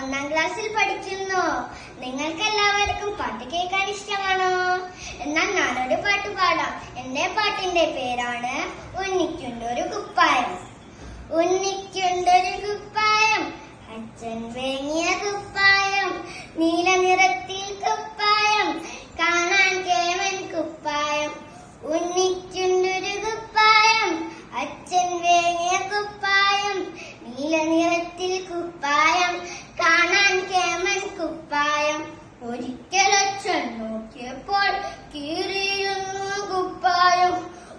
ഒന്നാം ക്ലാസ്സിൽ പഠിക്കുന്നു. നിങ്ങൾക്ക് എല്ലാവർക്കും പാട്ട് കേൾക്കാൻ ഇഷ്ടമാണോ? എന്നാൽ ഞാനൊരു പാട്ട് പാടാം. എന്റെ പാട്ടിന്റെ പേരാണ് ഉണ്ണിക്കുണ്ടൊരു കുപ്പായം. ഉണ്ണിക്കുണ്ടൊരു കുപ്പായം, അച്ഛൻ വേങ്ങിയ കുപ്പായം, നീല നിറത്തിൽ കുപ്പായം, കാണാൻ കേമൻ കുപ്പായം. ഉണ്ണിക്കുണ്ടൊരു കുപ്പായം, അച്ഛൻ വേങ്ങിയ കുപ്പായം, നീല നിറത്തിൽ കുപ്പായം, കാണാൻ കേമൻ കുപ്പായം. ഒരിക്കലച്ഛൻ നോക്കിയപ്പോൾ കീറിയിരുന്നു കുപ്പായം.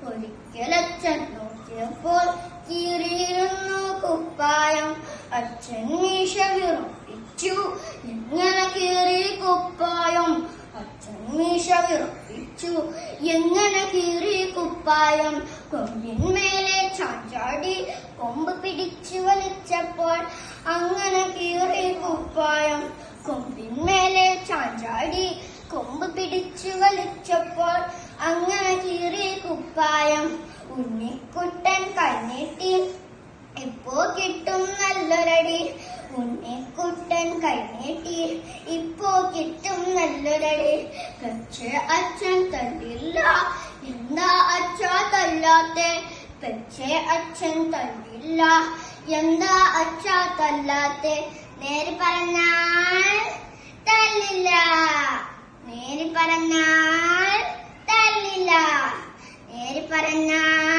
ഒരിക്കലച്ഛൻ നോക്കിയപ്പോൾ കീറിയിരുന്നു കുപ്പായം. അച്ഛൻ മീശ വിറപ്പിച്ചു, എങ്ങനെ കീറി കുപ്പായം. അച്ഛൻ മീശ വിറപ്പിച്ചു, എങ്ങനെ കീറി കുപ്പായം. കൊമ്പിന്മേലെ ചാഞ്ചാടി കൊമ്പ് പിടിച്ചു വലിച്ചപ്പോൾ അങ്ങനെ കീറി കുപ്പായം. കൊമ്പിന്മേലെ ചാഞ്ചാടി കൊമ്പ് പിടിച്ചു വലിച്ചപ്പോൾ അങ്ങനെ കീറി കുപ്പായം. ഉണ്ണിക്കുട്ടൻ കൈനീട്ടി, ഇപ്പോ കിട്ടും നല്ലൊരടി. ഉണ്ണിക്കുട്ടൻ കൈനീട്ടി, ഇപ്പോ കിട്ടും നല്ലൊരടി. പക്ഷേ അച്ഛൻ തല്ലില്ല, എന്താ അച്ഛാ തല്ലാത്തെ? പക്ഷേ അച്ഛൻ തല്ലില്ല, എന്താ അച്ഛാ തല്ലാത്തെ? നേര് പറഞ്ഞാൽ തല്ലില്ല, നേര് പറഞ്ഞാൽ തല്ലില്ല, നേര് പറഞ്ഞാൽ